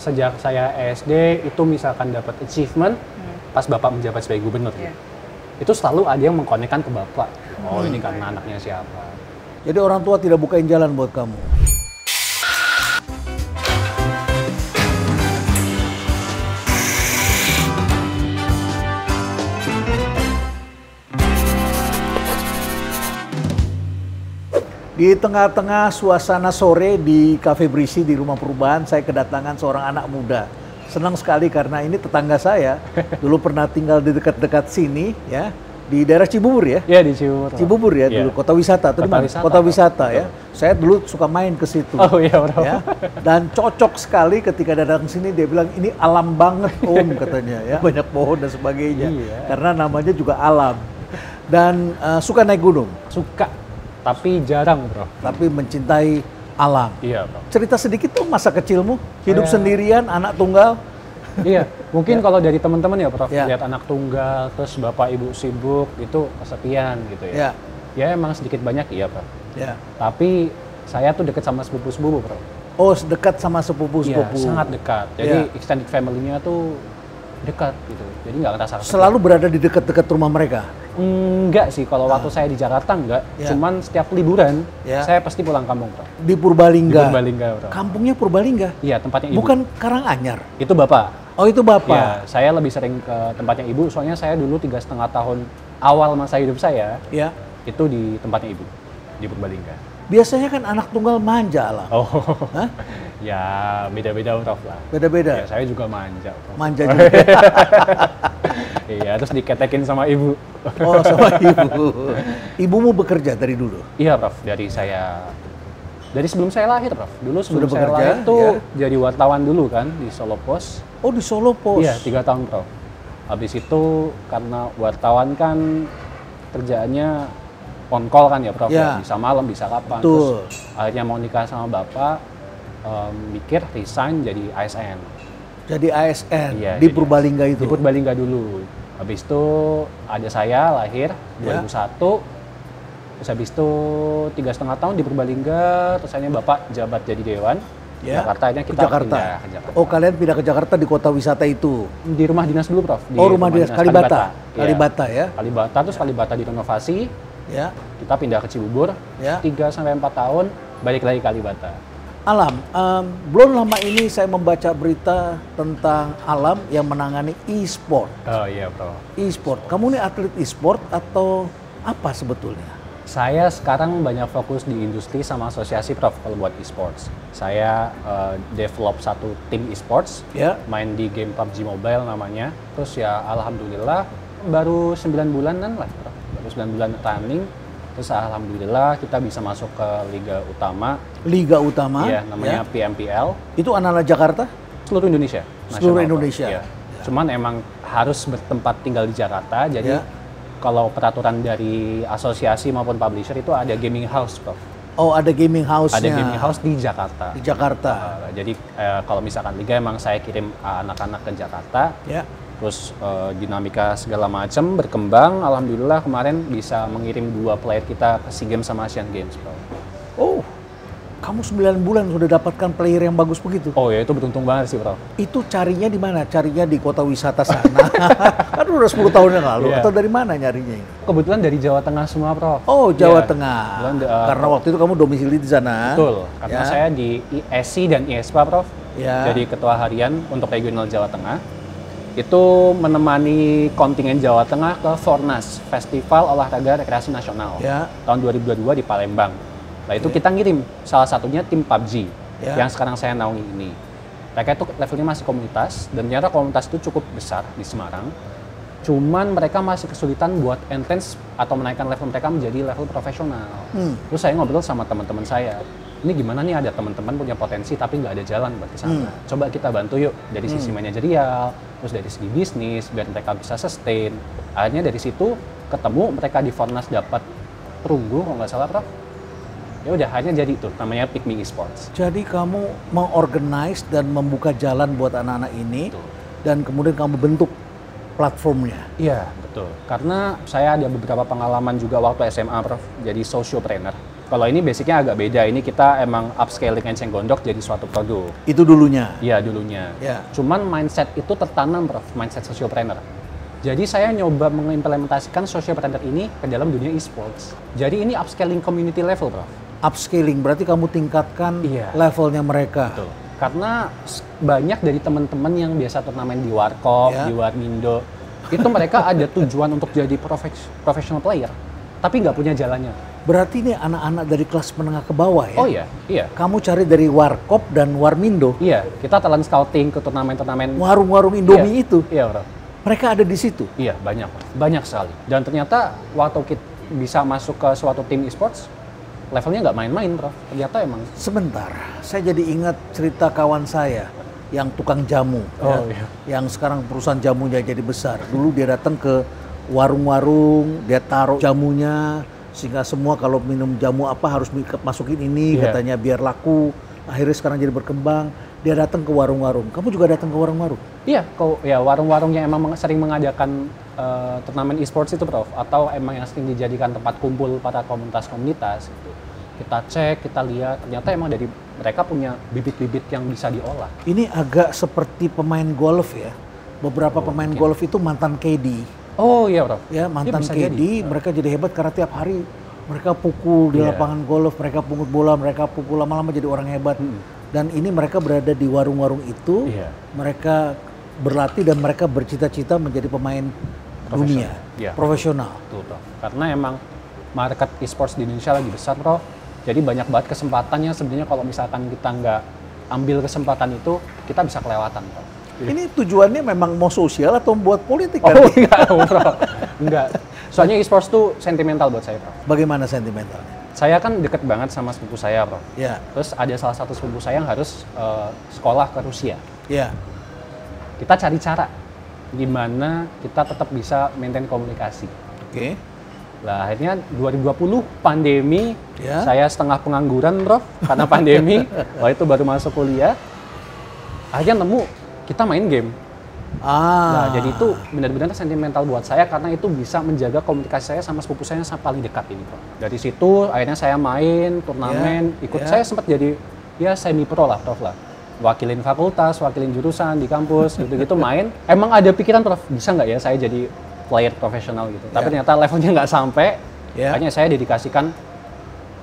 sejak saya SD itu misalkan dapat achievement pas Bapak menjabat sebagai gubernur. Itu selalu ada yang mengkonekkan ke Bapak. Oh, ini karena anaknya siapa. Jadi orang tua tidak bukain jalan buat kamu. Di tengah-tengah suasana sore di Cafe Berisi di Rumah Perubahan, saya kedatangan seorang anak muda. Senang sekali karena ini tetangga saya. Dulu pernah tinggal di dekat-dekat sini, ya, di daerah Cibubur ya? Iya, di Cibubur. Cibubur ya, dulu kota wisata atau di mana? Kota wisata ya. Saya dulu suka main ke situ. Oh iya, bro. Ya. Dan cocok sekali ketika datang sini dia bilang ini alam banget Om katanya ya, banyak pohon dan sebagainya. Karena namanya juga alam. Dan suka naik gunung. Suka. Tapi jarang, bro. Tapi mencintai alam. Iya, bro. Cerita sedikit tuh masa kecilmu, hidup sendirian, anak tunggal. Iya, mungkin kalau dari teman-teman ya, Prof, lihat anak tunggal, terus bapak ibu sibuk, itu kesepian gitu ya. Ya emang sedikit banyak iya, Prof. Ya. Tapi saya tuh dekat sama sepupu-sepupu, Prof. Oh, dekat sama sepupu-sepupu. Iya, sangat dekat. Jadi extended family-nya tuh dekat gitu. Jadi nggak ngerasa kesepian. Selalu berada di dekat-dekat rumah mereka? Enggak sih, kalau waktu saya di Jakarta enggak. Cuman setiap liburan, saya pasti pulang kampung, Bro. Di Purbalingga? Di Purbalingga, Bro. Kampungnya Purbalingga? Iya, tempatnya ibu. Bukan Karanganyar? Itu bapak. Oh, itu bapak? Iya, saya lebih sering ke tempatnya ibu, soalnya saya dulu 3,5 tahun awal masa hidup saya, itu di tempatnya ibu, di Purbalingga. Biasanya kan anak tunggal manja lah. Oh, hah? Ya beda-beda, Prof lah. Beda-beda? Ya, saya juga manja, Prof. Manja juga? Iya, terus diketekin sama ibu. Oh, sama ibu. Ibumu bekerja dari dulu? Iya, Prof. Dari sebelum saya lahir, Prof. Dulu sebelum saya lahir tuh jadi wartawan dulu kan di Solo Post. Oh, di Solo Post? Iya, 3 tahun, Prof. Habis itu karena wartawan kan kerjaannya on call kan ya, Prof. Ya. Bisa malam, bisa kapan. Betul. Terus akhirnya mau nikah sama bapak, mikir resign jadi ASN. Jadi ASN iya, di Purbalingga itu? Di Purbalingga dulu. Habis itu ada saya lahir 2001. Terus habis itu 3,5 tahun di Purbalingga. Terus akhirnya bapak jabat jadi dewan. Jakarta, akhirnya kita pindah ke Jakarta. Oh, kalian pindah ke Jakarta di kota wisata itu? Di rumah dinas dulu, Prof. Di rumah dinas Kalibata? Kalibata ya? Kalibata, terus Kalibata direnovasi. Ya. Kita pindah ke Cibubur. 3-4 tahun, balik lagi Kalibata. Alam, belum lama ini saya membaca berita tentang Alam yang menangani e-sport. Oh iya, Bro. E-sport. Kamu ini atlet e-sport atau apa sebetulnya? Saya sekarang banyak fokus di industri sama asosiasi, Prof, kalau buat e-sports. Saya develop satu tim e-sports, main di game PUBG Mobile namanya. Terus ya alhamdulillah baru 9 bulanan lah, Prof. Baru 9 bulan running. Terus alhamdulillah kita bisa masuk ke Liga Utama. Liga Utama? Iya, namanya PMPL. Itu anak-anak Jakarta? Seluruh Indonesia. Seluruh Indonesia? Ya. Cuman emang harus bertempat tinggal di Jakarta, jadi kalau peraturan dari asosiasi maupun publisher itu ada gaming house, Prof. Oh, ada gaming house-nya? Ada gaming house di Jakarta. Di Jakarta? Jadi kalau misalkan Liga emang saya kirim anak-anak ke Jakarta. Terus dinamika segala macam berkembang, alhamdulillah kemarin bisa mengirim 2 player kita ke SEA Games sama Asian Games, Bro. Oh, kamu 9 bulan sudah dapatkan player yang bagus begitu? Oh ya, itu beruntung banget sih, Bro. Itu carinya di mana? Carinya di kota wisata sana? Kan udah 10 tahun yang lalu, atau dari mana nyarinya ini? Kebetulan dari Jawa Tengah semua, Prof. Oh, Jawa Tengah. Karena waktu itu kamu domisili di sana. Betul, karena saya di ISI dan IESPA, Prof. Jadi ketua harian untuk regional Jawa Tengah. Itu menemani kontingen Jawa Tengah ke Fornas, Festival Olahraga Rekreasi Nasional, tahun 2022 di Palembang. Nah itu kita ngirim salah satunya tim PUBG yang sekarang saya naungi ini. Mereka itu levelnya masih komunitas, dan ternyata komunitas itu cukup besar di Semarang. Cuman mereka masih kesulitan buat entrance atau menaikkan level mereka menjadi level profesional. Terus saya ngobrol sama teman-teman saya. Ini gimana nih, ada teman-teman punya potensi tapi nggak ada jalan buat ke sana. Coba kita bantu yuk dari sisi manajerial, terus dari segi bisnis biar mereka bisa sustain. Akhirnya dari situ ketemu mereka di Fornas dapat perunggu kalau nggak salah, Prof. Ya udah, akhirnya jadi tuh namanya Pikmi Esports. Jadi kamu mengorganize dan membuka jalan buat anak-anak ini, dan kemudian kamu bentuk platformnya. Iya, betul. Karena saya ada beberapa pengalaman juga waktu SMA, Prof. Jadi sociopreneur. Kalau ini basicnya agak beda. Ini kita emang upscaling Enceng Gondok jadi suatu produk. Itu dulunya? Iya, dulunya. Ya. Cuman mindset itu tertanam, Prof. Mindset sociopreneur. Jadi saya nyoba mengimplementasikan sociopreneur ini ke dalam dunia e-sports. Jadi ini upscaling community level, Prof. Upscaling, berarti kamu tingkatkan levelnya mereka. Betul. Karena banyak dari teman-teman yang biasa turnamen di Warkop, di Warmindo, itu mereka ada tujuan untuk jadi professional player, tapi nggak punya jalannya. Berarti ini anak-anak dari kelas menengah ke bawah ya? Oh iya, iya. Kamu cari dari Warkop dan Warmindo? Iya, kita talent scouting ke turnamen-turnamen. Warung-warung Indomie itu? Iya, Bro. Mereka ada di situ? Iya, banyak sekali. Dan ternyata waktu kita bisa masuk ke suatu tim e-sports, levelnya nggak main-main, Bro. Ternyata emang. Sebentar, saya jadi ingat cerita kawan saya yang tukang jamu, yang sekarang perusahaan jamunya jadi besar. Dulu dia datang ke warung-warung, dia taruh jamunya, sehingga semua kalau minum jamu apa harus masukin ini, katanya biar laku. Akhirnya sekarang jadi berkembang. Dia datang ke warung-warung. Kamu juga datang ke warung-warung? Iya, warung-warung yang emang sering mengadakan turnamen e-sports itu, Prof. Atau emang yang sering dijadikan tempat kumpul para komunitas-komunitas itu. Kita cek, kita lihat, ternyata emang dari mereka punya bibit-bibit yang bisa diolah. Ini agak seperti pemain golf ya. Beberapa pemain golf itu mantan KD. Oh iya, Prof. Ya, mantan KD, mereka jadi hebat karena tiap hari mereka pukul di lapangan golf, mereka pungut bola, mereka pukul, lama-lama jadi orang hebat. Dan ini mereka berada di warung-warung itu, mereka berlatih dan mereka bercita-cita menjadi pemain dunia, profesional. Betul, Prof. Karena emang market e-sports di Indonesia lagi besar, Prof. Jadi banyak banget kesempatannya sebenarnya kalau misalkan kita nggak ambil kesempatan itu, kita bisa kelewatan, Prof. Ini tujuannya memang mau sosial atau buat politik? Oh enggak, Prof. Enggak. Soalnya e-sports tuh sentimental buat saya, Prof. Bagaimana sentimentalnya? Saya kan deket banget sama sepupu saya, Prof. Ya. Terus ada salah satu sepupu saya yang harus sekolah ke Rusia. Ya. Kita cari cara gimana kita tetap bisa maintain komunikasi. Oke. Lah akhirnya 2020 pandemi, saya setengah pengangguran, Prof, karena pandemi. Waktu itu baru masuk kuliah. Akhirnya nemu kita main game. Nah, jadi itu benar-benar sentimental buat saya karena itu bisa menjaga komunikasi saya sama sepupu saya yang paling dekat ini, Prof. Dari situ akhirnya saya main turnamen, saya sempat jadi semi pro lah, Prof lah. Wakilin fakultas, wakilin jurusan di kampus, gitu-gitu main. Emang ada pikiran, Prof, bisa nggak ya saya jadi player profesional gitu. Tapi ternyata levelnya nggak sampai. Akhirnya saya dedikasikan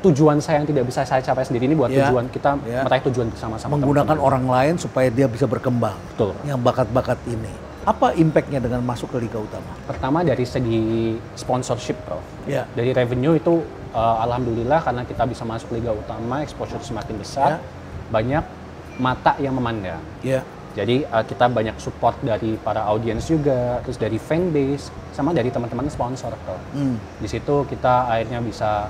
tujuan saya yang tidak bisa saya capai sendiri ini buat tujuan kita meraih tujuan bersama-sama. Menggunakan orang lain supaya dia bisa berkembang. Betul. Yang bakat-bakat ini. Apa impact-nya dengan masuk ke Liga Utama? Pertama dari segi sponsorship, Prof. Ya. Dari revenue itu alhamdulillah karena kita bisa masuk Liga Utama, exposure semakin besar, banyak mata yang memandang. Ya. Jadi kita banyak support dari para audiens juga, terus dari fanbase, sama dari teman-teman sponsor, Prof. Di situ kita akhirnya bisa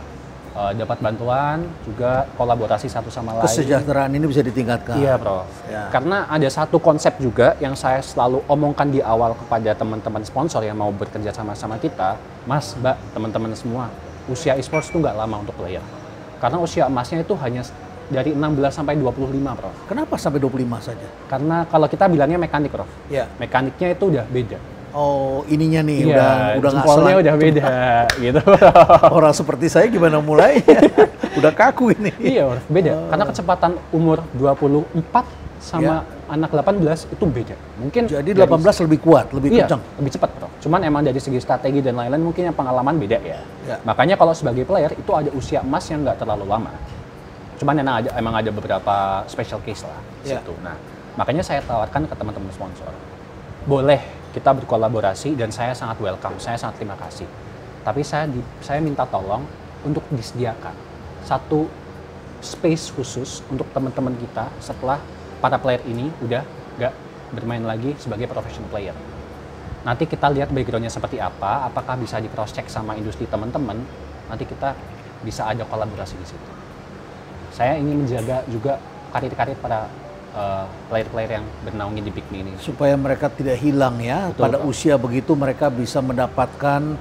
dapat bantuan, juga kolaborasi satu sama lain. Kesejahteraan ini bisa ditingkatkan. Iya, Prof. Ya. Karena ada satu konsep juga yang saya selalu omongkan di awal kepada teman-teman sponsor yang mau bekerja sama-sama kita, Mas, Mbak, teman-teman semua, usia e-sports itu nggak lama untuk player. Karena usia emasnya itu hanya dari 16 sampai 25, Prof. Kenapa sampai 25 saja? Karena kalau kita bilangnya mekanik, Prof. Ya. Mekaniknya itu udah beda. Oh, ininya nih udah jempolnya udah beda gitu. Orang seperti saya gimana mulai? Udah kaku ini. Iya, beda. Karena kecepatan umur 24 sama anak 18 itu beda. Mungkin jadi 18 lebih kuat, lebih kencang, lebih cepat, Bro. Cuman emang dari segi strategi dan lain-lain mungkin yang pengalaman beda ya. Makanya kalau sebagai player itu ada usia emas yang nggak terlalu lama. Cuman emang ada beberapa special case lah di situ. Nah, makanya saya tawarkan ke teman-teman sponsor. Boleh kita berkolaborasi dan saya sangat welcome, saya sangat terima kasih. Tapi saya minta tolong untuk disediakan satu space khusus untuk teman-teman kita setelah para player ini udah nggak bermain lagi sebagai professional player. Nanti kita lihat backgroundnya seperti apa, apakah bisa di cross check sama industri teman-teman, nanti kita bisa ada kolaborasi di situ. Saya ingin menjaga juga karir-karir para player-player yang bernaungin di Pikmi ini. Supaya mereka tidak hilang ya. Betul, pada usia begitu mereka bisa mendapatkan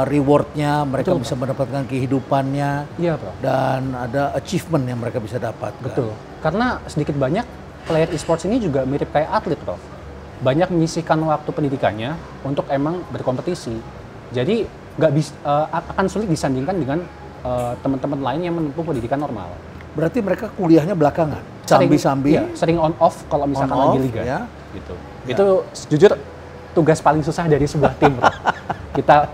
rewardnya, mereka bisa mendapatkan kehidupannya. Iya, Bro. Dan ada achievement yang mereka bisa dapat. Betul. Karena sedikit banyak player e-sports ini juga mirip kayak atlet, Prof. Banyak menyisihkan waktu pendidikannya untuk emang berkompetisi. Jadi akan sulit disandingkan dengan teman-teman lain yang menempuh pendidikan normal. Berarti mereka kuliahnya belakangan, sambil-sambil? Iya, sering on off kalau misalkan lagi liga. Ya. Gitu. Ya. Itu jujur tugas paling susah dari sebuah tim. Kita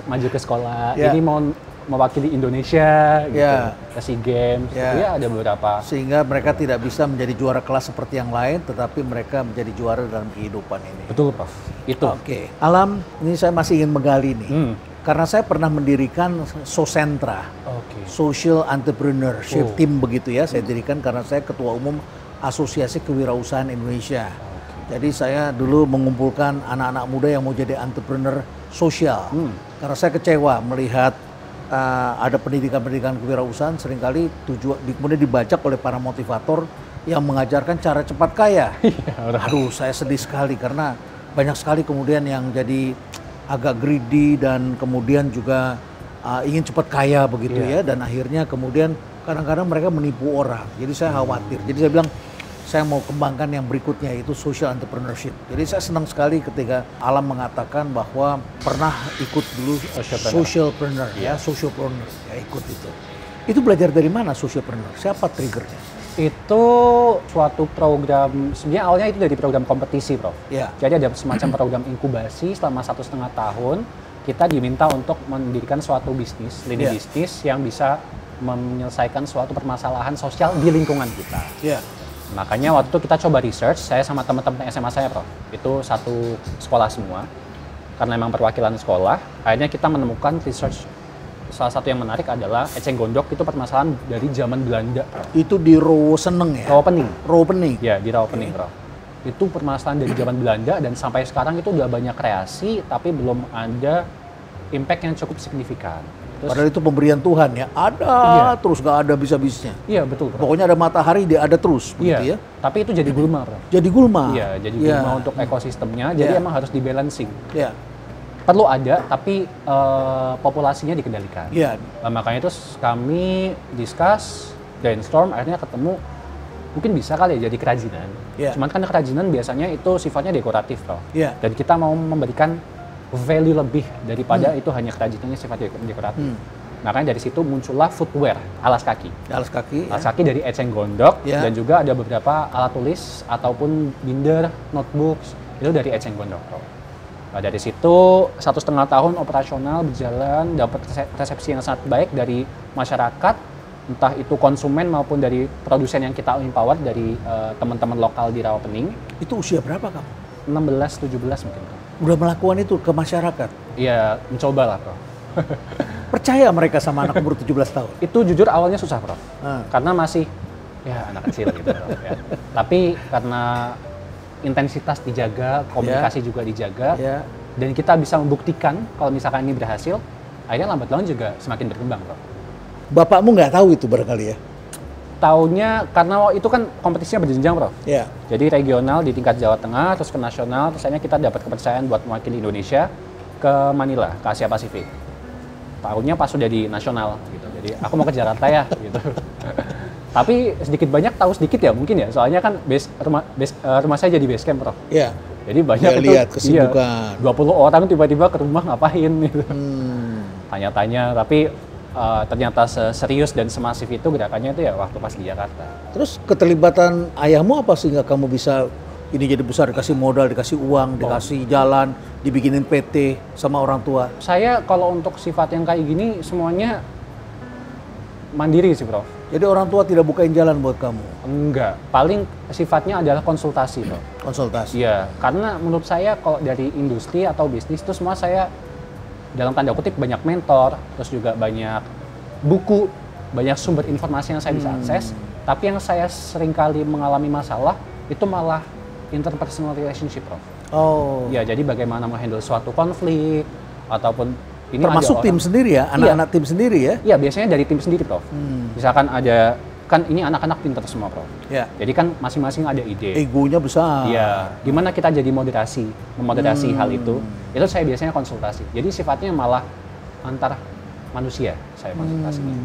maju ke sekolah, ini mau mewakili Indonesia, gitu, ke SEA Games, ya ada beberapa. Sehingga mereka tidak bisa menjadi juara kelas seperti yang lain, tetapi mereka menjadi juara dalam kehidupan ini. Betul, Prof. Itu. Oke. Alam, ini saya masih ingin menggali nih. Karena saya pernah mendirikan Sosentra, Social Entrepreneurship Team begitu ya. Saya dirikan karena saya Ketua Umum Asosiasi Kewirausahaan Indonesia. Jadi saya dulu mengumpulkan anak-anak muda yang mau jadi entrepreneur sosial. Karena saya kecewa melihat ada pendidikan-pendidikan kewirausahaan seringkali kemudian dibajak oleh para motivator yang mengajarkan cara cepat kaya. Aduh, saya sedih sekali karena banyak sekali kemudian yang jadi agak greedy dan kemudian juga ingin cepat kaya begitu ya, dan akhirnya kemudian kadang-kadang mereka menipu orang. Jadi saya khawatir. Jadi saya bilang saya mau kembangkan yang berikutnya, yaitu social entrepreneurship. Jadi saya senang sekali ketika Alam mengatakan bahwa pernah ikut dulu socialpreneur ya, socialpreneur ya, ikut itu. Itu belajar dari mana socialpreneur? Siapa triggernya? Itu suatu program, sebenarnya awalnya itu dari program kompetisi, Prof. Jadi ada semacam program inkubasi selama 1,5 tahun. Kita diminta untuk mendirikan suatu bisnis, lini bisnis yang bisa menyelesaikan suatu permasalahan sosial di lingkungan kita. Makanya waktu itu kita coba research, saya sama teman-teman SMA saya, Prof. Itu satu sekolah semua. Karena memang perwakilan sekolah, akhirnya kita menemukan research. Salah satu yang menarik adalah eceng gondok itu permasalahan dari zaman Belanda. Itu di Rawaseneng ya? Rawapening. Ya, di Rawapening, Prof. Itu permasalahan dari zaman Belanda dan sampai sekarang itu udah banyak kreasi tapi belum ada impact yang cukup signifikan. Padahal itu pemberian Tuhan ya, ada terus gak ada bisa-bisnya. Iya, betul, Prof. Pokoknya ada matahari, dia ada terus, begitu ya. Tapi itu jadi gulma, Prof. Jadi gulma? Iya, jadi gulma untuk ekosistemnya, jadi emang harus dibalancing. Iya. Perlu ada, tapi populasinya dikendalikan. Makanya itu kami discuss, brainstorm, akhirnya ketemu, mungkin bisa kali ya jadi kerajinan. Cuman kan kerajinan biasanya itu sifatnya dekoratif, Prof. Dan kita mau memberikan value lebih daripada itu hanya kerajinannya sifat dekoratif. Makanya dari situ muncullah footwear, alas kaki. Alas kaki dari eceng gondok, dan juga ada beberapa alat tulis ataupun binder, notebooks, itu dari eceng gondok, Prof. Nah, dari situ 1,5 tahun operasional berjalan, dapat resepsi yang sangat baik dari masyarakat, entah itu konsumen maupun dari produsen yang kita empower dari teman-teman lokal di Rawapening. Itu usia berapa kamu? 16-17 mungkin. Udah melakukan itu ke masyarakat? Iya, mencoba lah, Prof. Percaya mereka sama anak umur 17 tahun? Itu jujur awalnya susah, Prof. Karena masih, ya anak kecil gitu, Prof. Ya. Tapi karena intensitas dijaga, komunikasi juga dijaga, dan kita bisa membuktikan kalau misalkan ini berhasil, akhirnya lambat laun juga semakin berkembang, Prof. Bapakmu nggak tahu itu barangkali ya? Taunya karena itu kan kompetisinya berjenjang, Prof. Jadi regional di tingkat Jawa Tengah, terus ke nasional, terus akhirnya kita dapat kepercayaan buat mewakili Indonesia ke Manila, ke Asia Pasifik. Taunya pas sudah di nasional, gitu. Jadi aku mau ke Jakarta ya, gitu. Tapi sedikit banyak tahu sedikit ya mungkin ya, soalnya kan rumah saya jadi base camp, Prof. Jadi banyak itu lihat kesibukan. 20 orang tiba-tiba ke rumah ngapain gitu. Tanya-tanya, tapi ternyata serius dan semasif itu gerakannya itu ya waktu pas di Jakarta. Terus keterlibatan ayahmu apa sehingga kamu bisa ini jadi besar, dikasih modal, dikasih uang, dikasih jalan, dibikinin PT sama orang tua? Saya kalau untuk sifat yang kayak gini semuanya mandiri sih, Prof. Jadi orang tua tidak bukain jalan buat kamu? Enggak, paling sifatnya adalah konsultasi, Prof. Konsultasi? Iya, karena menurut saya kalau dari industri atau bisnis itu semua saya dalam tanda kutip banyak mentor, terus juga banyak buku, banyak sumber informasi yang saya bisa akses. Tapi yang saya seringkali mengalami masalah itu malah interpersonal relationship, Prof. Ya, jadi bagaimana menghandle suatu konflik ataupun ini termasuk tim sendiri ya, anak-anak tim sendiri ya? Iya, biasanya dari tim sendiri, Prof. Misalkan ada, kan ini anak-anak pintar semua, Prof. Jadi kan masing-masing ada ide. Egonya besar. Iya, gimana kita jadi memoderasi hal itu saya biasanya konsultasi. Jadi sifatnya malah antar manusia saya konsultasinya.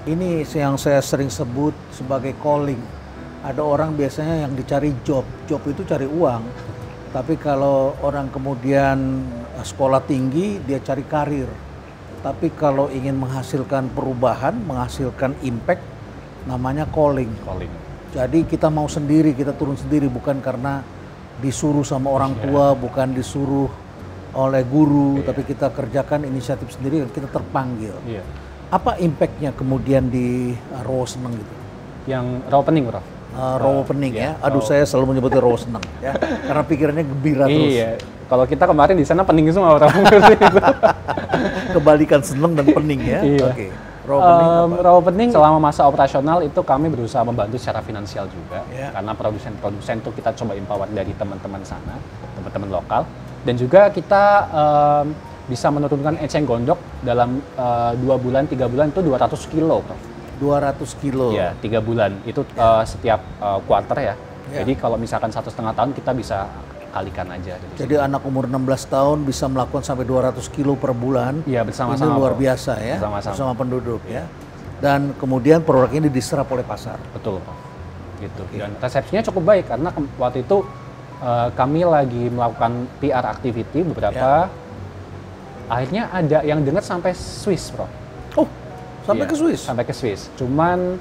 Ini yang saya sering sebut sebagai calling. Ada orang biasanya yang dicari job itu cari uang. Tapi kalau orang kemudian sekolah tinggi, dia cari karir. Tapi kalau ingin menghasilkan perubahan, menghasilkan impact, namanya calling. Jadi kita mau sendiri, kita turun sendiri, bukan karena disuruh sama orang tua, bukan disuruh oleh guru, tapi kita kerjakan inisiatif sendiri dan kita terpanggil. Apa impactnya kemudian di Raw Seneng gitu? Yang Raw Opening, Bro. Raw Opening ya. Aduh, saya selalu menyebutnya Raw Seneng ya, karena pikirannya gembira terus. Iya. Kalau kita kemarin di sana pening semua orang. Kebalikan seneng dan pening ya. Oke. Raw Opening selama masa operasional itu kami berusaha membantu secara finansial juga, karena produsen-produsen itu kita coba empower dari teman-teman sana, teman-teman lokal, dan juga kita bisa menurunkan eceng gondok dalam 2 bulan, 3 bulan itu 200 kilo, Prof. 200 kilo? Ya, 3 bulan, itu setiap quarter ya. Jadi kalau misalkan 1,5 tahun kita bisa kalikan aja. Jadi anak umur 16 tahun bisa melakukan sampai 200 kilo per bulan. Iya, bersama-sama. Ini luar biasa ya, bersama penduduk ya. Dan kemudian produk ini diserap oleh pasar. Betul, Pak. Gitu. Dan resepsinya cukup baik karena waktu itu kami lagi melakukan PR activity beberapa. Akhirnya ada yang dengar sampai Swiss, Bro. Oh, sampai ke Swiss? Sampai ke Swiss. Cuman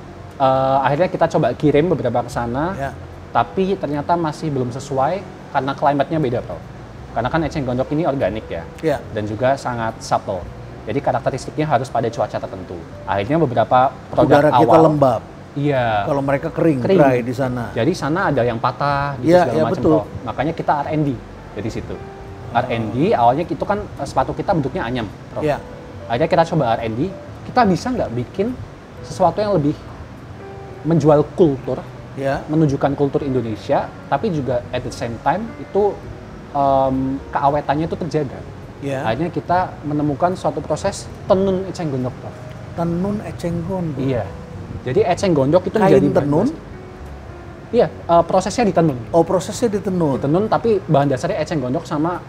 akhirnya kita coba kirim beberapa ke sana, tapi ternyata masih belum sesuai karena klimatnya beda, Bro. Karena kan eceng gondok ini organik ya, dan juga sangat subtle. Jadi karakteristiknya harus pada cuaca tertentu. Akhirnya beberapa produk udara awal kita lembab. Iya. Kalau mereka kering, dry di sana. Jadi sana ada yang patah, gitu segala macam. Bro. Makanya kita R&D dari situ. R&D awalnya itu kan sepatu kita bentuknya anyam, Bro. Akhirnya kita coba R&D, kita bisa nggak bikin sesuatu yang lebih menjual kultur, menunjukkan kultur Indonesia, tapi juga at the same time itu keawetannya itu terjaga. Akhirnya kita menemukan suatu proses tenun eceng gondok, Prof. Tenun eceng gondok? Iya. Jadi eceng gondok itu menjadi tenun? Iya, prosesnya ditenun. Oh, prosesnya ditenun? Ditenun, tapi bahan dasarnya eceng gondok sama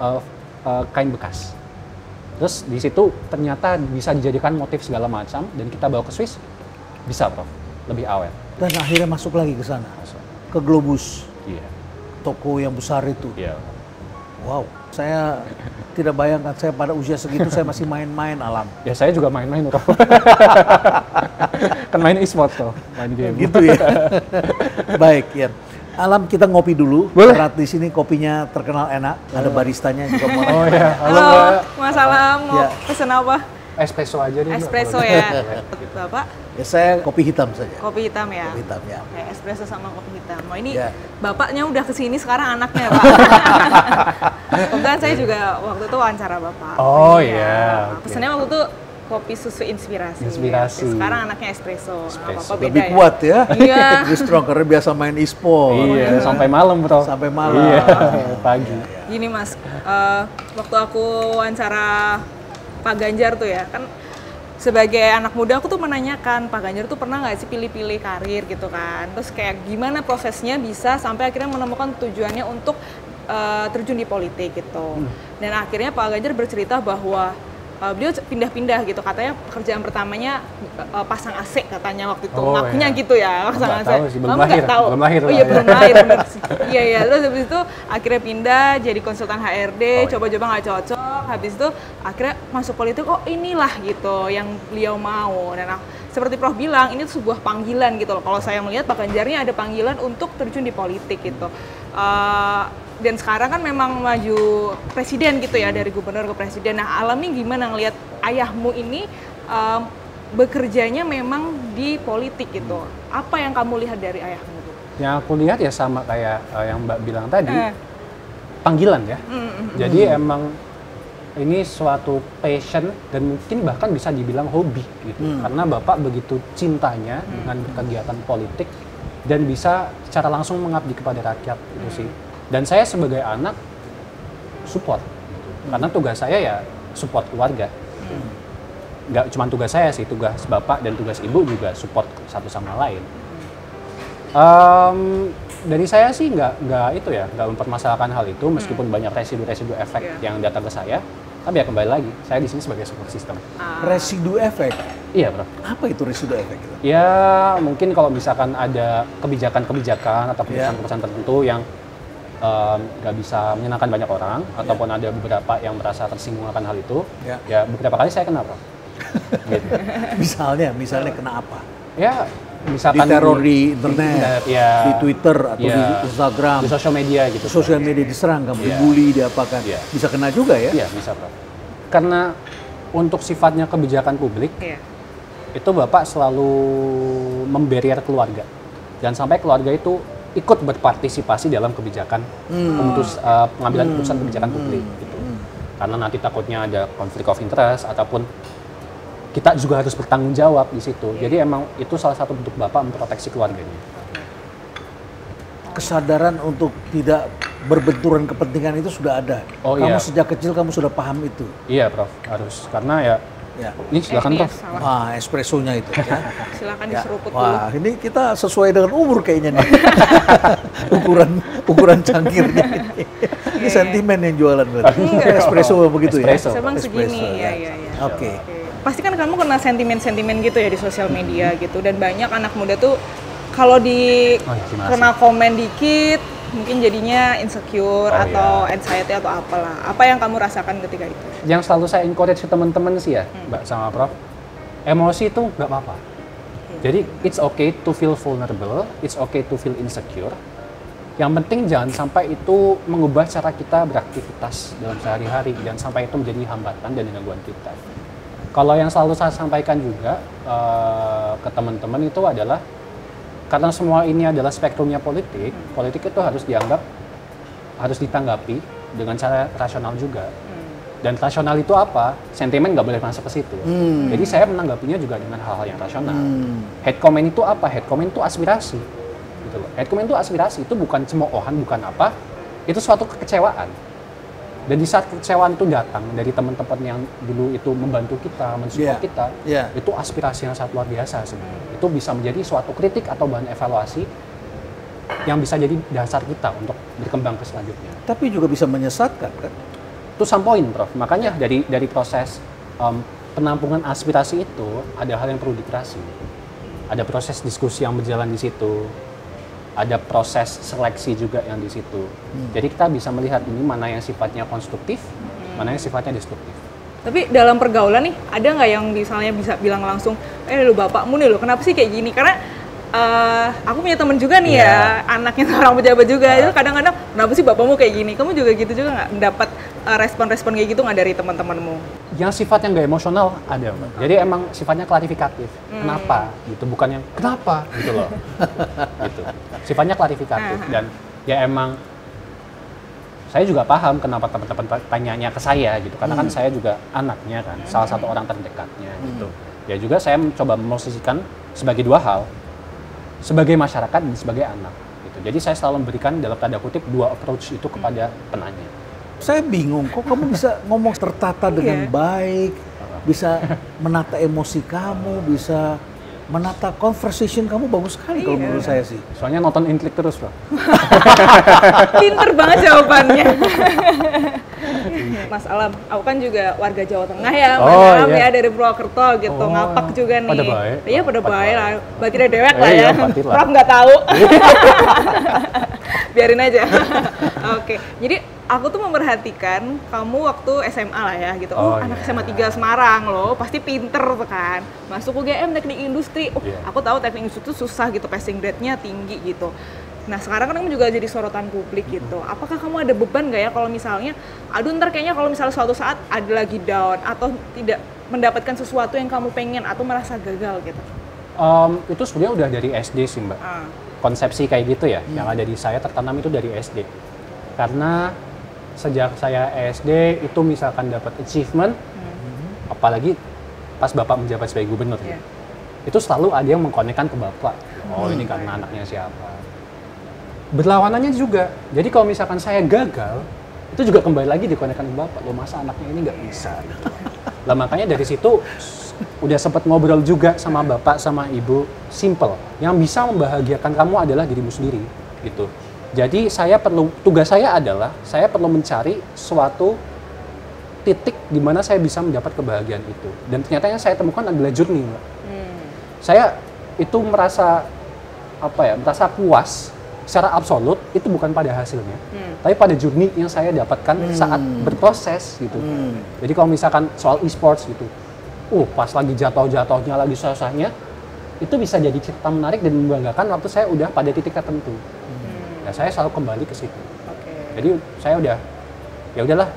kain bekas. Terus di situ ternyata bisa dijadikan motif segala macam, dan kita bawa ke Swiss, bisa, Prof. Lebih awet. Dan akhirnya masuk lagi ke sana? Ke Globus? Iya. Toko yang besar itu? Iya. Wow, saya tidak bayangkan saya pada usia segitu saya masih main-main Alam. Ya saya juga main-main, Prof. Kan main e-sport tuh, main game. Gitu ya. Baik, ya. Alam, kita ngopi dulu. Boleh. Karena di sini kopinya terkenal enak. Ada baristanya juga. Oh ya. Halo, Mas Alam, mau pesen apa? Espresso aja deh. Espresso ya. Bapak? Ya, saya kopi hitam saja. Kopi hitam ya? Kopi hitam ya. Oke, espresso sama kopi hitam. Mau ini bapaknya udah kesini, sekarang anaknya, Pak. Kebetulan saya juga waktu itu wawancara Bapak. Oh iya. Pesennya waktu itu kopi susu inspirasi. Sekarang anaknya espresso. Apa beda lebih kuat ya? Iya. Lebih strong karena biasa main e-sport. Iya, sampai malam, Bro. Sampai malam. Iya, pagi. Gini Mas, waktu aku wawancara Pak Ganjar tuh ya, kan sebagai anak muda aku tuh menanyakan, Pak Ganjar tuh pernah nggak sih pilih-pilih karir gitu kan? Terus kayak gimana prosesnya bisa sampai akhirnya menemukan tujuannya untuk terjun di politik gitu. Dan akhirnya Pak Ganjar bercerita bahwa beliau pindah-pindah gitu, katanya pekerjaan pertamanya pasang AC katanya waktu itu, ngakunya gitu ya, pasang AC. Belum lahir. Oh iya, belum lahir. Iya, terus habis itu akhirnya pindah jadi konsultan HRD, coba-coba nggak cocok, habis itu akhirnya masuk politik, oh inilah gitu yang beliau mau. Dan seperti Prof bilang, ini sebuah panggilan gitu loh. Kalau saya melihat Pak Ganjarnya ada panggilan untuk terjun di politik gitu. Dan sekarang kan memang maju presiden gitu ya, dari gubernur ke presiden. Nah, Alamnya gimana ngelihat ayahmu ini bekerjanya memang di politik gitu? Apa yang kamu lihat dari ayahmu? Yang aku lihat ya sama kayak yang Mbak bilang tadi, panggilan ya. Jadi emang ini suatu passion dan mungkin bahkan bisa dibilang hobi gitu. Karena Bapak begitu cintanya dengan kegiatan politik dan bisa secara langsung mengabdi kepada rakyat itu sih. Dan saya sebagai anak support, karena tugas saya ya support keluarga. Nggak cuma tugas saya sih, tugas bapak dan tugas ibu juga support satu sama lain. Dari saya sih nggak mempermasalahkan hal itu, meskipun banyak residu-residu efek yang datang ke saya. Tapi ya kembali lagi, saya di sini sebagai support system. Residu efek? Iya, Bro. Apa itu residu efek? Ya mungkin kalau misalkan ada kebijakan-kebijakan atau keputusan-keputusan tertentu yang nggak bisa menyenangkan banyak orang, ataupun ada beberapa yang merasa tersinggung akan hal itu, ya beberapa kali saya kena, Bro. Gitu. misalnya kena apa? Ya, misalkan diteror di internet, ya, di Twitter atau di Instagram, di sosial media gitu. Sosial media diserang, kamu dibully, diapakan, bisa kena juga ya? Iya, bisa Prof. Karena untuk sifatnya kebijakan publik, itu Bapak selalu memberier keluarga. Jangan sampai keluarga itu ikut berpartisipasi dalam kebijakan pengambilan keputusan kebijakan publik gitu. Karena nanti takutnya ada konflik of interest ataupun kita juga harus bertanggung jawab di situ. Jadi emang itu salah satu bentuk Bapak memproteksi keluarganya. Kesadaran untuk tidak berbenturan kepentingan itu sudah ada. Kamu sejak kecil kamu sudah paham itu. Iya, Prof. Harus. Karena ya. Ini silakan Prof. Espressonya itu ya. Silakan diseruput dulu. Wah, ini kita sesuai dengan umur kayaknya nih. ukuran cangkirnya ini. Ini sentimen yang jualan berarti. Espresso begitu ya. Memang segini ya. Oke. Pasti kan kamu kena sentimen-sentimen gitu ya di sosial media gitu, dan banyak anak muda tuh kalau kena komen dikit mungkin jadinya insecure atau anxiety atau apalah. Apa yang kamu rasakan ketika itu? Yang selalu saya encourage ke teman-teman sih ya, Mbak sama Prof, emosi itu nggak apa-apa. Jadi it's okay to feel vulnerable, it's okay to feel insecure. Yang penting jangan sampai itu mengubah cara kita beraktivitas dalam sehari-hari, jangan sampai itu menjadi hambatan dan gangguan kita. Kalau yang selalu saya sampaikan juga ke teman-teman itu adalah karena semua ini adalah spektrumnya politik, politik itu harus ditanggapi dengan cara rasional juga. Dan rasional itu apa? Sentimen nggak boleh masuk ke situ. Jadi saya menanggapinya juga dengan hal-hal yang rasional. Hate comment itu apa? Hate comment itu aspirasi. Gitu loh. Hate comment itu aspirasi, itu bukan cemoohan, bukan apa. Itu suatu kekecewaan. Dan di saat kekecewaan itu datang dari teman-teman yang dulu itu membantu kita, mensupport kita, itu aspirasi yang sangat luar biasa sebenarnya. Itu bisa menjadi suatu kritik atau bahan evaluasi yang bisa jadi dasar kita untuk berkembang ke selanjutnya. Tapi juga bisa menyesatkan kan? Itu some point, Prof. Makanya dari proses penampungan aspirasi itu ada hal yang perlu dikerasi. Ada proses diskusi yang berjalan di situ. Ada proses seleksi juga yang di situ. Jadi kita bisa melihat ini mana yang sifatnya konstruktif, mana yang sifatnya destruktif. Tapi dalam pergaulan nih, ada nggak yang misalnya bisa bilang langsung, lu bapakmu nih lo, kenapa sih kayak gini? Karena aku punya temen juga nih ya, anaknya seorang pejabat juga, itu kadang-kadang, kenapa sih bapakmu kayak gini? Kamu juga gitu juga nggak mendapat respon-respon kayak gitu nggak dari teman-temanmu? Yang sifatnya nggak emosional ada, Mbak. Jadi emang sifatnya klarifikatif. Kenapa? Gitu, bukan yang kenapa gitu loh. Gitu. Sifatnya klarifikatif dan ya emang saya juga paham kenapa teman-teman tanyanya ke saya gitu. Karena kan saya juga anaknya kan, salah satu orang terdekatnya gitu. Ya juga saya mencoba memosisikan sebagai dua hal. Sebagai masyarakat dan sebagai anak gitu. Jadi saya selalu memberikan dalam tanda kutip dua approach itu kepada penanya. Saya bingung, kok kamu bisa ngomong tertata dengan baik, bisa menata emosi kamu, bisa menata conversation kamu bagus sekali kalau menurut saya sih. Soalnya nonton Inklik terus, Bro. Pinter banget jawabannya. Mas Alam, aku kan juga warga Jawa Tengah ya, ya dari Purwokerto gitu, ngapak juga nih. Pada baik. Iya pada baik lah, batirnya dewek lah ya. Prof nggak tahu. Biarin aja. Oke, jadi aku tuh memperhatikan kamu waktu SMA lah ya gitu. Anak SMA 3 Semarang loh, pasti pinter tuh kan. Masuk UGM teknik industri. Aku tahu teknik industri itu susah gitu, passing grade-nya tinggi gitu. Nah sekarang kan kamu juga jadi sorotan publik gitu. Apakah kamu ada beban nggak ya kalau misalnya, aduh ntar kayaknya kalau misalnya suatu saat ada lagi down atau tidak mendapatkan sesuatu yang kamu pengen atau merasa gagal gitu? Itu sebenarnya udah dari SD sih Mbak. Konsepsi kayak gitu ya, yang ada di saya tertanam itu dari SD. Karena sejak saya SD itu misalkan dapat achievement, apalagi pas Bapak menjabat sebagai gubernur, itu selalu ada yang mengkonekkan ke Bapak. Oh ini karena anaknya siapa. Berlawanannya juga. Jadi kalau misalkan saya gagal, itu juga kembali lagi dikonekkan ke Bapak. Loh masa anaknya ini nggak bisa. Lah makanya dari situ udah sempat ngobrol juga sama Bapak sama Ibu, simple. Yang bisa membahagiakan kamu adalah dirimu sendiri, gitu. Jadi tugas saya adalah saya perlu mencari suatu titik di mana saya bisa mendapat kebahagiaan itu. Dan ternyata yang saya temukan adalah journey, Mbak. Saya itu merasa puas secara absolut itu bukan pada hasilnya, tapi pada journey yang saya dapatkan saat berproses gitu. Jadi kalau misalkan soal e-sports gitu, pas lagi jatuh-jatuhnya, lagi susahnya, itu bisa jadi cerita menarik dan membanggakan waktu saya udah pada titik tertentu. Ya saya selalu kembali ke situ. Jadi saya udah, ya udahlah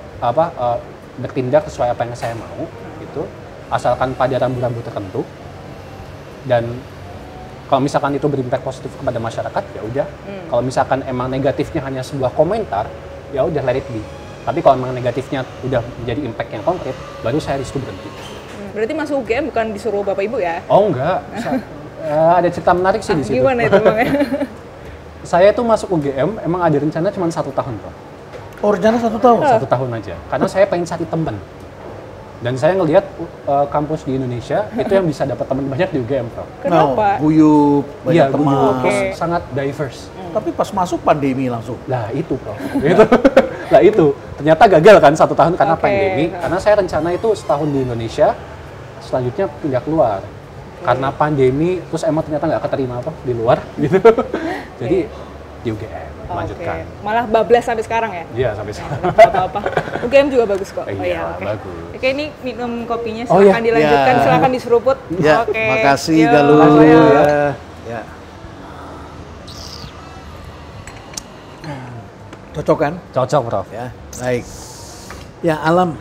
bertindak sesuai apa yang saya mau, gitu. Asalkan pada rambu-rambu tertentu. Dan kalau misalkan itu berimpact positif kepada masyarakat, ya udah. Kalau misalkan emang negatifnya hanya sebuah komentar, ya udah let it be. Tapi kalau emang negatifnya udah menjadi impact yang konkret, baru saya disitu berhenti. Berarti masuk UGM bukan disuruh Bapak Ibu ya? Oh enggak, ada cerita menarik sih di situ. Gimana itu Bang? Saya tuh masuk UGM, emang ada rencana cuma 1 tahun, Bro. Oh, rencana 1 tahun? 1 tahun aja, karena saya pengen cari teman. Dan saya ngelihat kampus di Indonesia itu yang bisa dapat teman banyak di UGM, Bro. Kenapa? Guyup, banyak teman. Sangat diverse. Tapi pas masuk pandemi langsung. Lah itu, Bro. Lah itu, ternyata gagal kan 1 tahun karena pandemi. Karena saya rencana itu setahun di Indonesia, selanjutnya pindah keluar. Karena pandemi, terus emang ternyata nggak keterima di luar gitu. Jadi di UGM lanjutkan. Malah bablas sampai sekarang ya? Iya, sampai sekarang. Apa-apa. UGM juga bagus kok. Iya, bagus. Oke, ini minum kopinya, silakan dilanjutkan, silakan diseruput. Ya, makasih Galuh. Ya. Cocok kan? Cocok, Prof. Ya, baik. Ya, Alam,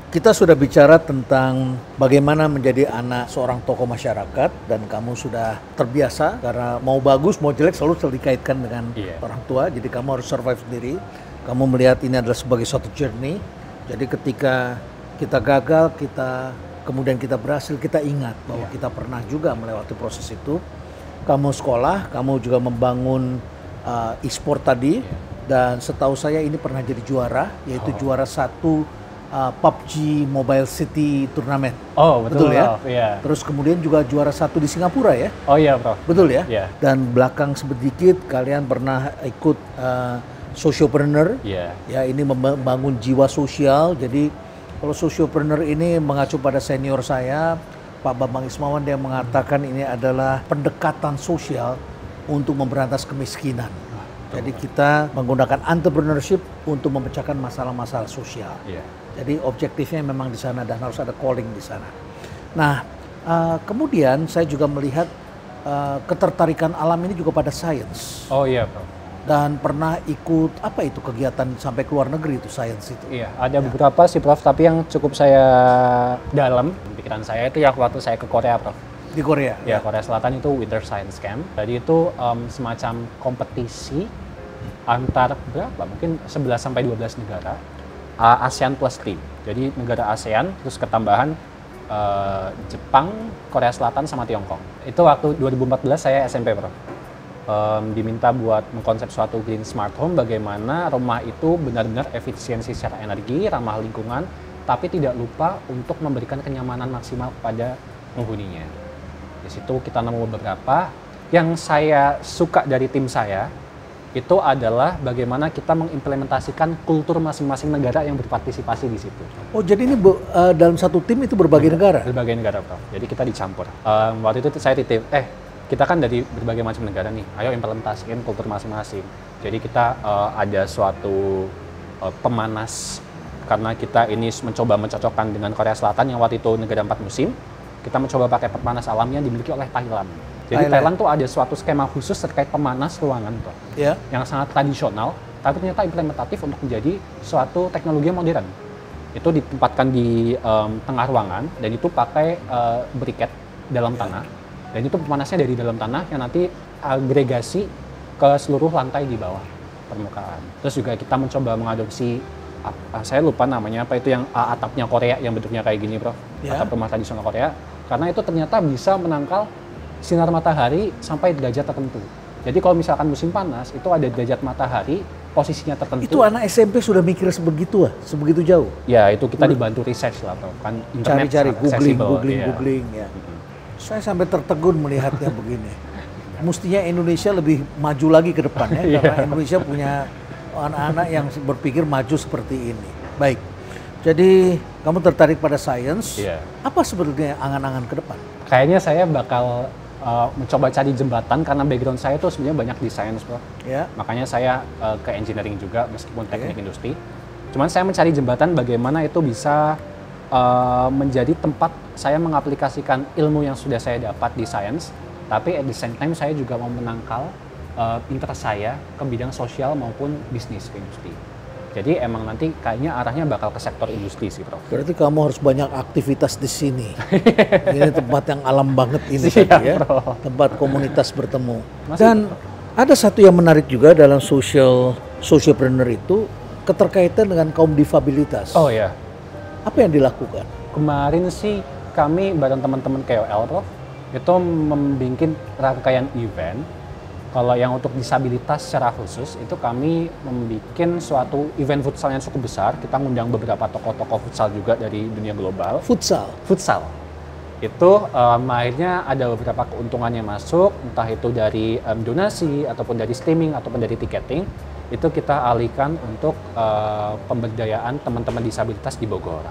kita sudah bicara tentang bagaimana menjadi anak seorang tokoh masyarakat dan kamu sudah terbiasa karena mau bagus mau jelek selalu dikaitkan dengan orang tua, jadi kamu harus survive sendiri. Kamu melihat ini adalah sebagai suatu journey. Jadi ketika kita gagal, kemudian kita berhasil, kita ingat bahwa kita pernah juga melewati proses itu. Kamu sekolah, kamu juga membangun e-sport tadi, dan setahu saya ini pernah jadi juara, yaitu juara 1 PUBG Mobile City Turnamen. Oh, betul ya. Yeah. Terus kemudian juga juara 1 di Singapura ya. Oh iya, Prof. Betul ya. Yeah. Dan belakang sedikit kalian pernah ikut sociopreneur. Yeah. Ya, ini membangun jiwa sosial. Jadi kalau sociopreneur ini mengacu pada senior saya, Pak Bambang Ismawan, dia mengatakan ini adalah pendekatan sosial untuk memberantas kemiskinan. Jadi kita menggunakan entrepreneurship untuk memecahkan masalah-masalah sosial. Yeah. Jadi objektifnya memang di sana dan harus ada calling di sana. Nah, kemudian saya juga melihat ketertarikan Alam ini juga pada sains. Oh iya, Prof. Dan pernah ikut apa itu kegiatan sampai ke luar negeri itu sains itu? Iya, ada beberapa sih, Prof. Tapi yang cukup saya dalam pikiran saya itu ya waktu saya ke Korea, Prof. Di Korea? Ya, Korea Selatan itu Winter Science Camp. Jadi itu semacam kompetisi antar berapa? Mungkin 11 sampai 12 negara. ASEAN plus 3. Jadi negara ASEAN terus ketambahan Jepang, Korea Selatan sama Tiongkok. Itu waktu 2014 saya SMP, Prof. Diminta buat mengkonsep suatu green smart home, bagaimana rumah itu benar-benar efisiensi secara energi, ramah lingkungan, tapi tidak lupa untuk memberikan kenyamanan maksimal kepada penghuninya. Di situ kita nemu beberapa. Yang saya suka dari tim saya itu adalah bagaimana kita mengimplementasikan kultur masing-masing negara yang berpartisipasi di situ. Oh, jadi ini dalam satu tim itu berbagai negara? Berbagai negara, Prof. Jadi kita dicampur. Waktu itu saya titip, kita kan dari berbagai macam negara nih, ayo implementasikan kultur masing-masing. Jadi kita ada suatu pemanas, karena kita ini mencoba mencocokkan dengan Korea Selatan yang waktu itu negara 4 musim, kita mencoba pakai pemanas alam yang dimiliki oleh Thailand. Jadi Thailand tuh ada suatu skema khusus terkait pemanas ruangan tuh, yang sangat tradisional, tapi ternyata implementatif untuk menjadi suatu teknologi yang modern. Itu ditempatkan di tengah ruangan dan itu pakai briket dalam tanah, dan itu pemanasnya dari dalam tanah yang nanti agregasi ke seluruh lantai di bawah permukaan. Terus juga kita mencoba mengadopsi, saya lupa namanya apa itu, yang atapnya Korea yang bentuknya kayak gini, Prof. Atap rumah tradisional Korea, karena itu ternyata bisa menangkal sinar matahari sampai derajat tertentu. Jadi kalau misalkan musim panas, itu ada derajat matahari, posisinya tertentu. Itu anak SMP sudah mikir sebegitu jauh? Ya, itu kita dibantu research lah, Prof. Kan internet cari-cari, googling ya. Saya sampai tertegun melihatnya begini. Mestinya Indonesia lebih maju lagi ke depan ya, karena Indonesia punya anak-anak yang berpikir maju seperti ini. Baik, jadi kamu tertarik pada sains, apa sebetulnya angan-angan ke depan? Kayaknya saya bakal mencoba cari jembatan, karena background saya tuh sebenarnya banyak di sains, Prof. Makanya saya ke engineering juga, meskipun teknik industri. Cuman saya mencari jembatan bagaimana itu bisa menjadi tempat saya mengaplikasikan ilmu yang sudah saya dapat di sains, tapi at the same time saya juga mau menangkal interest saya ke bidang sosial maupun bisnis ke industri. Jadi emang nanti kayaknya arahnya bakal ke sektor industri sih, Prof. Berarti kamu harus banyak aktivitas di sini. Ini tempat yang alam banget ini ya. Tempat komunitas bertemu. Dan ada satu yang menarik juga dalam socialpreneur itu, keterkaitan dengan kaum difabilitas. Oh ya. Apa yang dilakukan? Kemarin sih kami bareng teman-teman KOL, Prof, itu membikin rangkaian event. Kalau yang untuk disabilitas secara khusus, itu kami membikin suatu event futsal yang cukup besar. Kita ngundang beberapa tokoh-tokoh futsal juga dari dunia global. Futsal? Futsal. Itu akhirnya ada beberapa keuntungan yang masuk, entah itu dari donasi, ataupun dari streaming, ataupun dari tiketing. Itu kita alihkan untuk pemberdayaan teman-teman disabilitas di Bogor.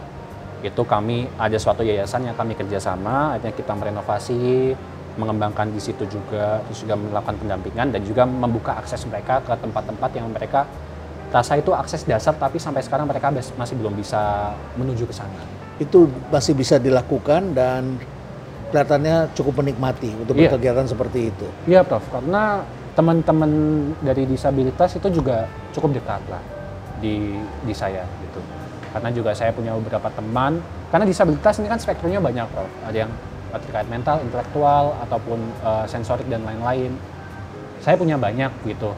Itu kami ada suatu yayasan yang kami kerjasama, akhirnya kita merenovasi, mengembangkan di situ juga, terus juga melakukan pendampingan dan juga membuka akses mereka ke tempat-tempat yang mereka rasa itu akses dasar, tapi sampai sekarang mereka masih belum bisa menuju ke sana. Itu masih bisa dilakukan dan kelihatannya cukup menikmati untuk berkegiatan seperti itu. Iya, Prof, karena teman-teman dari disabilitas itu juga cukup dekat lah di saya gitu. Karena juga saya punya beberapa teman, karena disabilitas ini kan spektrumnya banyak, Prof. Ada yang terkait mental, intelektual, ataupun sensorik dan lain-lain. Saya punya banyak gitu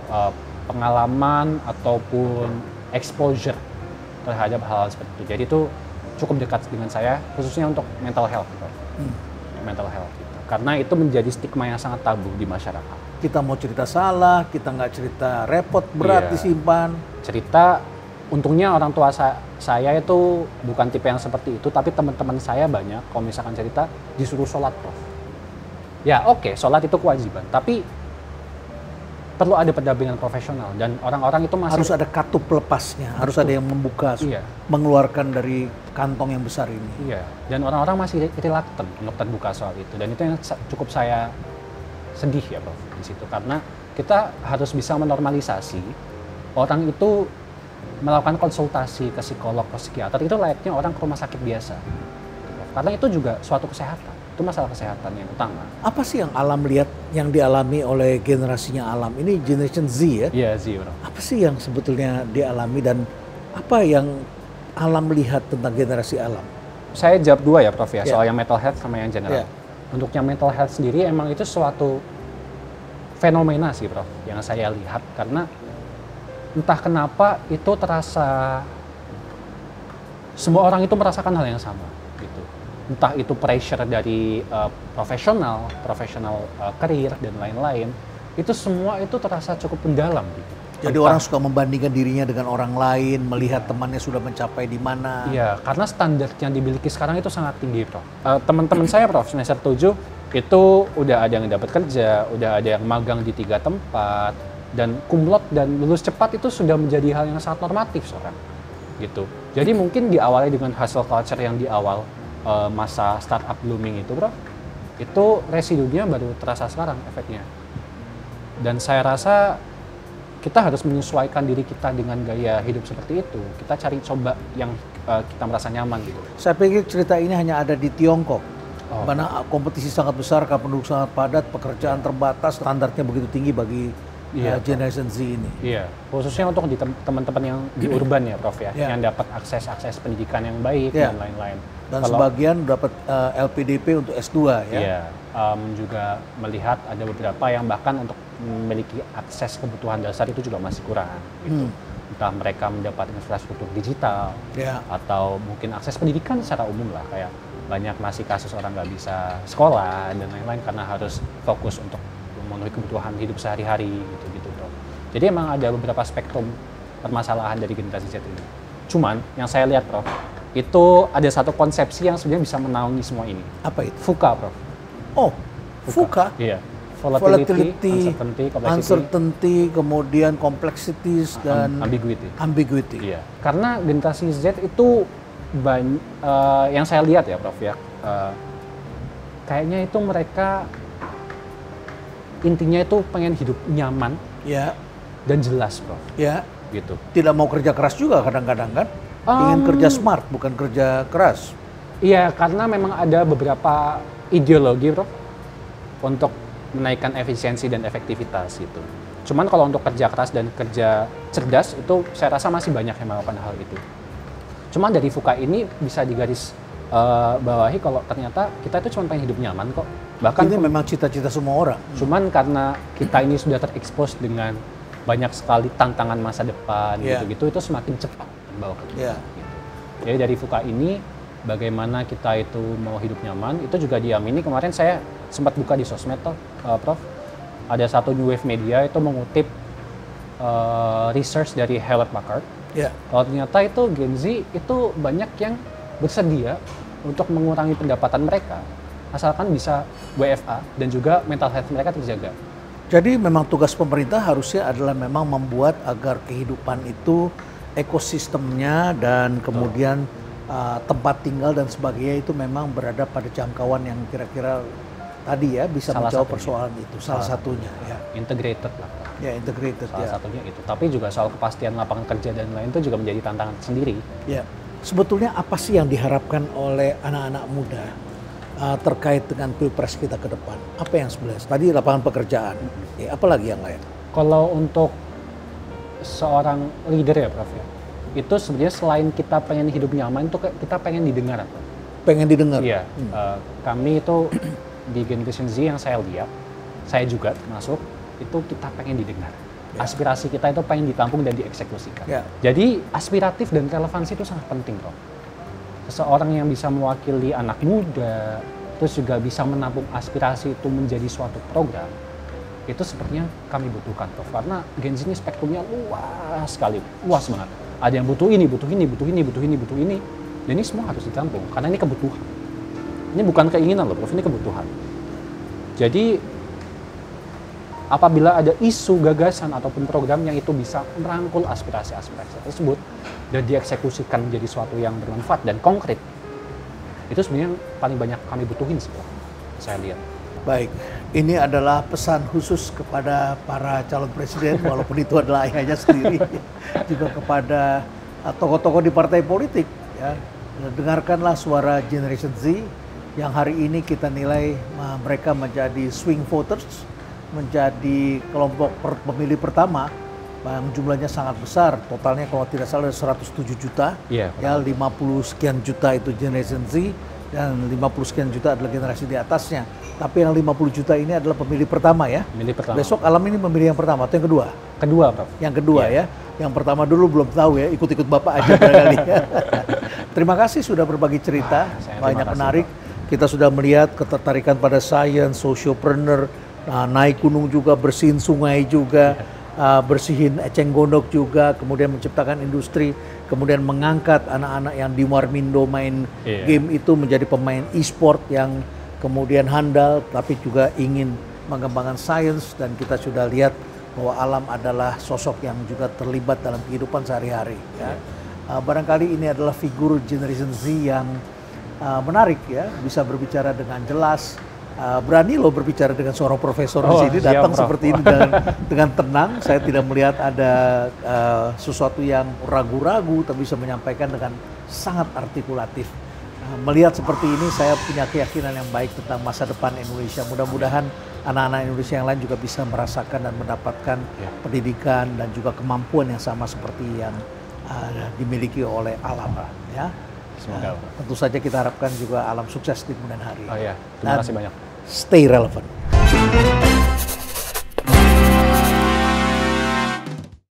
pengalaman ataupun exposure terhadap hal seperti itu. Jadi itu cukup dekat dengan saya, khususnya untuk mental health, Prof. Mental health gitu. Karena itu menjadi stigma yang sangat tabu di masyarakat. Kita mau cerita salah, kita nggak cerita repot, berat disimpan. Cerita, untungnya orang tua saya itu bukan tipe yang seperti itu, tapi teman-teman saya banyak, kalau misalkan cerita, disuruh sholat, Prof. Ya oke, sholat itu kewajiban, tapi perlu ada pendampingan profesional, dan orang-orang itu masih... Harus ada katup lepasnya, harus ada yang membuka, mengeluarkan dari kantong yang besar ini. Iya, dan orang-orang masih reluctant untuk terbuka soal itu, dan itu yang cukup saya sedih ya, Prof, di situ, karena kita harus bisa menormalisasi orang itu melakukan konsultasi ke psikolog, ke psikiater, itu layaknya orang ke rumah sakit biasa, karena itu juga suatu kesehatan, itu masalah kesehatan yang utama. Apa sih yang Alam lihat yang dialami oleh generasinya Alam ini, generation Z ya? Iya, Z, Prof. Apa sih yang sebetulnya dialami dan apa yang Alam lihat tentang generasi Alam? Saya jawab dua ya, Prof, ya, soal yang mental health sama yang general. Untuk yang mental health sendiri emang itu suatu fenomena sih, Prof, yang saya lihat, karena entah kenapa itu terasa semua orang itu merasakan hal yang sama gitu. Entah itu pressure dari profesional karir dan lain-lain, itu semua itu terasa cukup mendalam gitu. Jadi orang suka membandingkan dirinya dengan orang lain, melihat temannya sudah mencapai di mana. Iya, karena standar yang dimiliki sekarang itu sangat tinggi, Prof. Teman-teman saya, Prof, semester 7 itu udah ada yang dapat kerja, udah ada yang magang di 3 tempat, dan kumlot dan lulus cepat itu sudah menjadi hal yang sangat normatif sekarang, gitu. Jadi mungkin diawali dengan hustle culture yang di awal masa startup blooming itu, Prof, itu residunya baru terasa sekarang efeknya. Dan saya rasa kita harus menyesuaikan diri kita dengan gaya hidup seperti itu. Kita cari coba yang kita merasa nyaman gitu. Saya pikir cerita ini hanya ada di Tiongkok. Mana kompetisi sangat besar, penduduk sangat padat, pekerjaan terbatas, standarnya begitu tinggi bagi generation Z ini. Iya, khususnya untuk di teman-teman yang di urban ya, Prof, ya, yang dapat akses pendidikan yang baik dan lain-lain. Dan sebagian dapat LPDP untuk S2 ya. Iya, juga melihat ada beberapa yang bahkan untuk memiliki akses kebutuhan dasar itu juga masih kurang gitu. Entah mereka mendapat infrastruktur digital atau mungkin akses pendidikan secara umum lah, kayak banyak masih kasus orang nggak bisa sekolah dan lain-lain karena harus fokus untuk memenuhi kebutuhan hidup sehari-hari gitu, Prof. Jadi emang ada beberapa spektrum permasalahan dari generasi Z ini. Cuman yang saya lihat, Prof, itu ada satu konsepsi yang sebenarnya bisa menaungi semua ini. Apa itu? VUCA, Prof. Oh, VUCA? Iya. Volatility, uncertainty, kemudian complexities dan ambiguity. Iya. Karena generasi Z itu yang saya lihat ya, Prof, ya, kayaknya itu mereka intinya itu pengen hidup nyaman, dan jelas, Prof. Gitu. Tidak mau kerja keras juga kadang-kadang kan? Ingin kerja smart, bukan kerja keras. Iya, karena memang ada beberapa ideologi, Prof, untuk menaikkan efisiensi dan efektivitas gitu. Cuman kalau untuk kerja keras dan kerja cerdas itu saya rasa masih banyak yang melakukan hal itu. Cuman dari FUKA ini bisa digaris bawahi kalau ternyata kita itu cuma pengen hidup nyaman kok. Bahkan ini memang cita-cita semua orang. Cuman karena kita ini sudah terekspos dengan banyak sekali tantangan masa depan gitu-gitu, itu semakin cepat membawa ke kita. Gitu. Jadi dari FUKA ini bagaimana kita itu mau hidup nyaman, itu juga diamini. Kemarin saya sempat buka di sosmed toh, Prof. Ada satu New Wave Media itu mengutip research dari Hewlett Packard. Kalau ternyata itu Gen Z itu banyak yang bersedia untuk mengurangi pendapatan mereka, asalkan bisa WFA dan juga mental health mereka terjaga. Jadi memang tugas pemerintah harusnya adalah memang membuat agar kehidupan itu ekosistemnya dan kemudian tempat tinggal dan sebagainya itu memang berada pada jangkauan yang kira-kira tadi ya bisa menjawab persoalan itu. Salah satunya ya. Integrated lah. Ya, integrated. Salah satunya itu. Tapi juga soal kepastian lapangan kerja dan lain itu juga menjadi tantangan sendiri. Ya. Sebetulnya apa sih yang diharapkan oleh anak-anak muda terkait dengan pilpres kita ke depan? Apa yang sebenarnya? Tadi lapangan pekerjaan. Ya, apa lagi yang lain? Kalau untuk seorang leader ya, Prof, ya, itu sebenarnya selain kita pengen hidup nyaman, itu kita pengen didengar. Pengen didengar? Iya. Kami itu di Generation Z yang saya lihat, saya juga masuk, itu kita pengen didengar. Aspirasi kita itu pengen ditampung dan dieksekusikan. Jadi aspiratif dan relevansi itu sangat penting, Prof. Seseorang yang bisa mewakili anak muda, terus juga bisa menampung aspirasi itu menjadi suatu program, itu sepertinya kami butuhkan, Prof. Karena Gen Z ini spektrumnya luas sekali, luas banget. Ada yang butuh ini, butuh ini, butuh ini, butuh ini, butuh ini. Dan ini semua harus ditampung, karena ini kebutuhan. Ini bukan keinginan loh, Prof, ini kebutuhan. Jadi, apabila ada isu, gagasan, ataupun program yang itu bisa merangkul aspirasi-aspirasi tersebut dan dieksekusikan menjadi suatu yang bermanfaat dan konkret, itu sebenarnya paling banyak kami butuhin sih, Prof, saya lihat. Baik, ini adalah pesan khusus kepada para calon presiden, walaupun itu adalah ayahnya sendiri, juga kepada tokoh-tokoh di partai politik. Ya. Dengarkanlah suara Generation Z yang hari ini kita nilai mereka menjadi swing voters, menjadi kelompok pemilih pertama yang jumlahnya sangat besar. Totalnya kalau tidak salah 107 juta, ya 50 sekian juta itu Generation Z dan 50 sekian juta adalah generasi di atasnya. Tapi yang 50 juta ini adalah pemilih pertama ya. Pemilih pertama. Besok Alam ini memilih yang pertama atau yang kedua? Kedua, Prof. Yang kedua ya. Yang pertama dulu belum tahu ya, ikut-ikut Bapak aja barangkali. Terima kasih sudah berbagi cerita, banyak menarik. Kita sudah melihat ketertarikan pada sains, sociopreneur, naik gunung juga, bersihin sungai juga, bersihin eceng gondok juga, kemudian menciptakan industri, kemudian mengangkat anak-anak yang di Warmindo main game itu menjadi pemain e-sport yang kemudian handal, tapi juga ingin mengembangkan sains. Dan kita sudah lihat bahwa Alam adalah sosok yang juga terlibat dalam kehidupan sehari-hari. Ya. Barangkali ini adalah figur Generation Z yang menarik ya, bisa berbicara dengan jelas. Berani loh berbicara dengan seorang profesor di sini, datang seperti ini dengan tenang. Saya tidak melihat ada sesuatu yang ragu-ragu, tapi bisa menyampaikan dengan sangat artikulatif. Melihat seperti ini, saya punya keyakinan yang baik tentang masa depan Indonesia. Mudah-mudahan anak-anak Indonesia yang lain juga bisa merasakan dan mendapatkan pendidikan dan juga kemampuan yang sama seperti yang dimiliki oleh Alam. Ya. Semoga. Tentu saja kita harapkan juga Alam sukses di kemudian hari. Terima kasih banyak. Stay relevant.